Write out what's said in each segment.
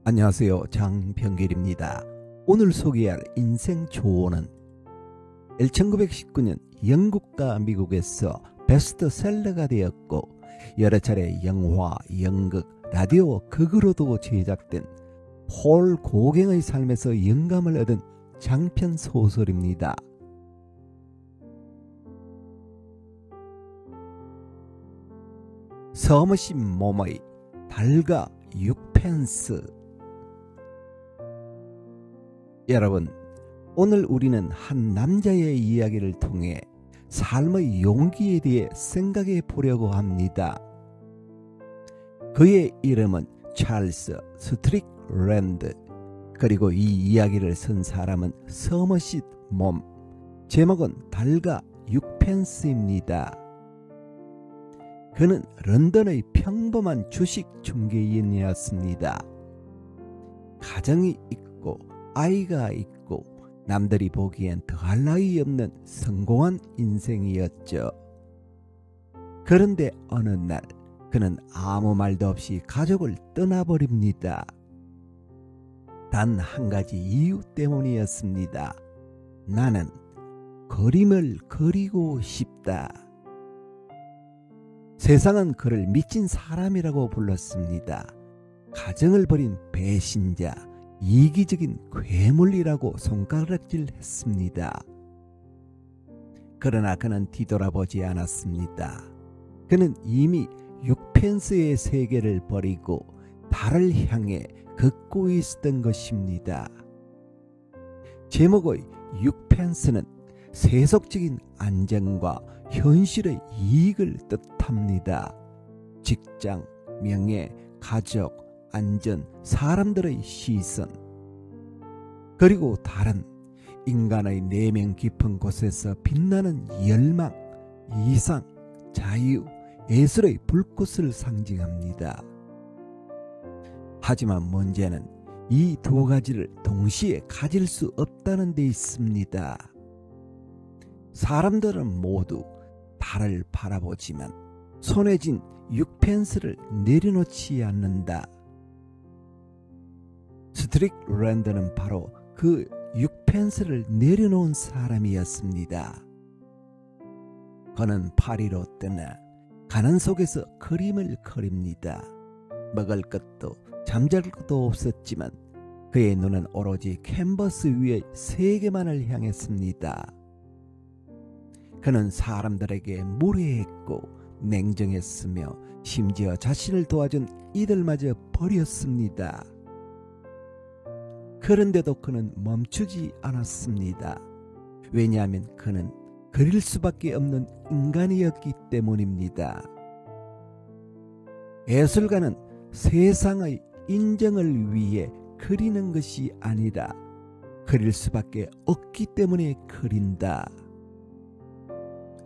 안녕하세요. 장병길입니다. 오늘 소개할 인생 조언은 1919년 영국과 미국에서 베스트셀러가 되었고 여러 차례 영화, 연극, 라디오, 극으로도 제작된 폴 고갱의 삶에서 영감을 얻은 장편 소설입니다. 서머신 몸의 달과 6펜스. 여러분, 오늘 우리는 한 남자의 이야기를 통해 삶의 용기에 대해 생각해 보려고 합니다. 그의 이름은 찰스 스트릭랜드. 그리고 이 이야기를 쓴 사람은 서머싯 몸. 제목은 달과 6펜스입니다. 그는 런던의 평범한 주식 중개인이었습니다. 가정이 있고 아이가 있고 남들이 보기엔 더할 나위 없는 성공한 인생이었죠. 그런데 어느 날 그는 아무 말도 없이 가족을 떠나버립니다. 단 한 가지 이유 때문이었습니다. 나는 그림을 그리고 싶다. 세상은 그를 미친 사람이라고 불렀습니다. 가정을 버린 배신자, 이기적인 괴물이라고 손가락질했습니다. 그러나 그는 뒤돌아보지 않았습니다. 그는 이미 6펜스의 세계를 버리고 달을 향해 걷고 있었던 것입니다. 제목의 6펜스는 세속적인 안정과 현실의 이익을 뜻합니다. 직장, 명예, 가족, 안전, 사람들의 시선. 그리고 달은 인간의 내면 깊은 곳에서 빛나는 열망, 이상, 자유, 예술의 불꽃을 상징합니다. 하지만 문제는 이 두 가지를 동시에 가질 수 없다는 데 있습니다. 사람들은 모두 달을 바라보지만 손에 쥔 6펜스를 내려놓지 않는다. 스트릭랜드는 바로 그 6펜스를 내려놓은 사람이었습니다. 그는 파리로 떠나 가난 속에서 그림을 그립니다. 먹을 것도 잠잘 것도 없었지만 그의 눈은 오로지 캔버스 위의 세계만을 향했습니다. 그는 사람들에게 무례했고 냉정했으며 심지어 자신을 도와준 이들마저 버렸습니다. 그런데도 그는 멈추지 않았습니다. 왜냐하면 그는 그릴 수밖에 없는 인간이었기 때문입니다. 예술가는 세상의 인정을 위해 그리는 것이 아니라 그릴 수밖에 없기 때문에 그린다.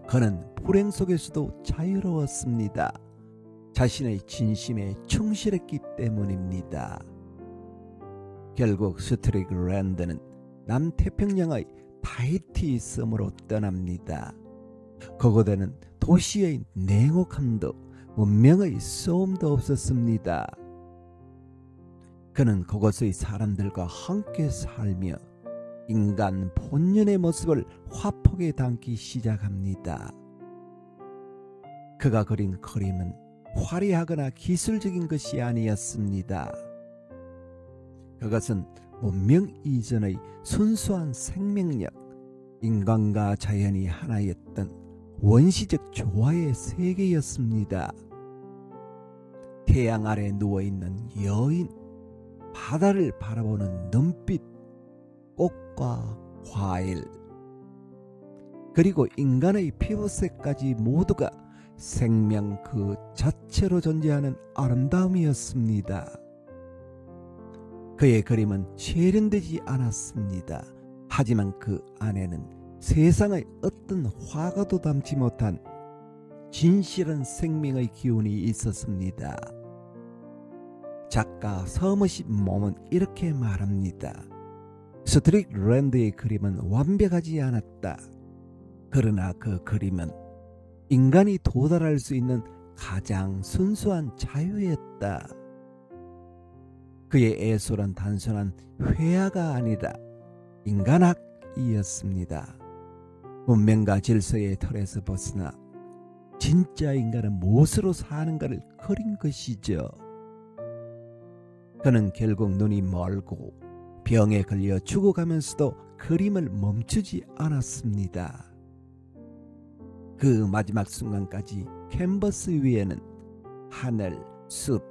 그는 불행 속에서도 자유로웠습니다. 자신의 진심에 충실했기 때문입니다. 결국 스트릭랜드는 남태평양의 타히티 섬으로 떠납니다. 그곳에는 도시의 냉혹함도 문명의 소음도 없었습니다. 그는 그곳의 사람들과 함께 살며 인간 본연의 모습을 화폭에 담기 시작합니다. 그가 그린 그림은 화려하거나 기술적인 것이 아니었습니다. 그것은 문명 이전의 순수한 생명력, 인간과 자연이 하나였던 원시적 조화의 세계였습니다. 태양 아래 누워있는 여인, 바다를 바라보는 눈빛, 꽃과 과일, 그리고 인간의 피부색까지 모두가 생명 그 자체로 존재하는 아름다움이었습니다. 그의 그림은 세련되지 않았습니다. 하지만 그 안에는 세상의 어떤 화가도 담지 못한 진실한 생명의 기운이 있었습니다. 작가 서머신 몸은 이렇게 말합니다. 스트릭랜드의 그림은 완벽하지 않았다. 그러나 그 그림은 인간이 도달할 수 있는 가장 순수한 자유였다. 그의 애솔은 단순한 회화가 아니라 인간학이었습니다. 문명과 질서의 틀에서 벗어나 진짜 인간은 무엇으로 사는가를 그린 것이죠. 그는 결국 눈이 멀고 병에 걸려 죽어가면서도 그림을 멈추지 않았습니다. 그 마지막 순간까지 캔버스 위에는 하늘, 숲,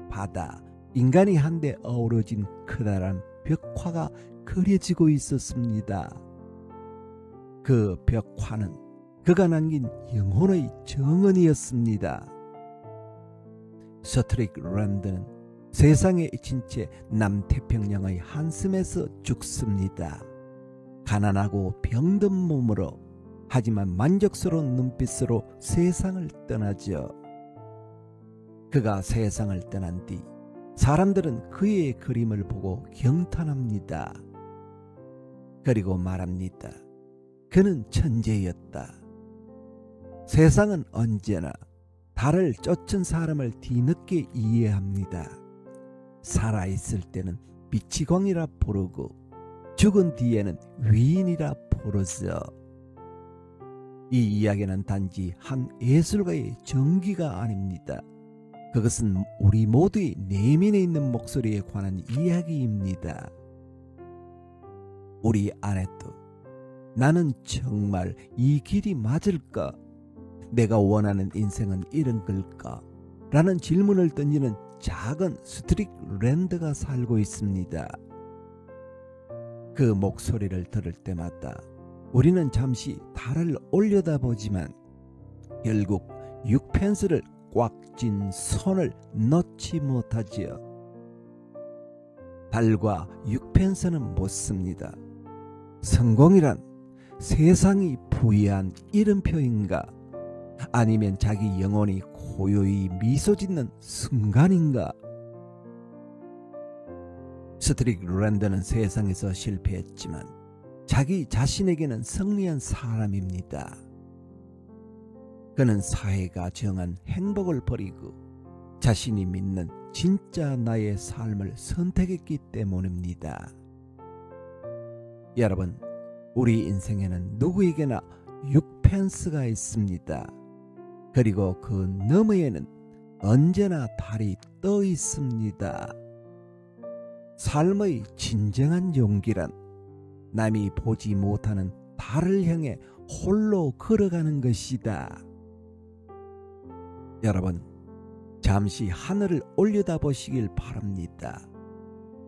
바다, 인간이 한데 어우러진 커다란 벽화가 그려지고 있었습니다. 그 벽화는 그가 남긴 영혼의 정언이었습니다. 스트릭 랜드는 세상에 잊힌 채 남태평양의 한섬에서 죽습니다. 가난하고 병든 몸으로, 하지만 만족스러운 눈빛으로 세상을 떠나죠. 그가 세상을 떠난 뒤 사람들은 그의 그림을 보고 경탄합니다. 그리고 말합니다. 그는 천재였다. 세상은 언제나 달을 쫓은 사람을 뒤늦게 이해합니다. 살아있을 때는 미치광이라 부르고 죽은 뒤에는 위인이라 부르죠. 이 이야기는 단지 한 예술가의 전기가 아닙니다. 그것은 우리 모두의 내면에 있는 목소리에 관한 이야기입니다. 우리 안에도 나는 정말 이 길이 맞을까? 내가 원하는 인생은 이런 걸까? 라는 질문을 던지는 작은 스트릭 랜드가 살고 있습니다. 그 목소리를 들을 때마다 우리는 잠시 달을 올려다보지만 결국 6펜스를 꽉 쥔 손을 놓지 못하지요. 달과 6펜스는 묻습니다. 성공이란 세상이 부여한 이름표인가? 아니면 자기 영혼이 고요히 미소 짓는 순간인가? 스트릭 랜드는 세상에서 실패했지만 자기 자신에게는 승리한 사람입니다. 그는 사회가 정한 행복을 버리고 자신이 믿는 진짜 나의 삶을 선택했기 때문입니다. 여러분, 우리 인생에는 누구에게나 6펜스가 있습니다. 그리고 그 너머에는 언제나 달이 떠 있습니다. 삶의 진정한 용기란 남이 보지 못하는 달을 향해 홀로 걸어가는 것이다. 여러분, 잠시 하늘을 올려다보시길 바랍니다.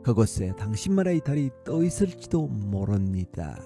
그곳에 당신만의 달이 떠 있을지도 모릅니다.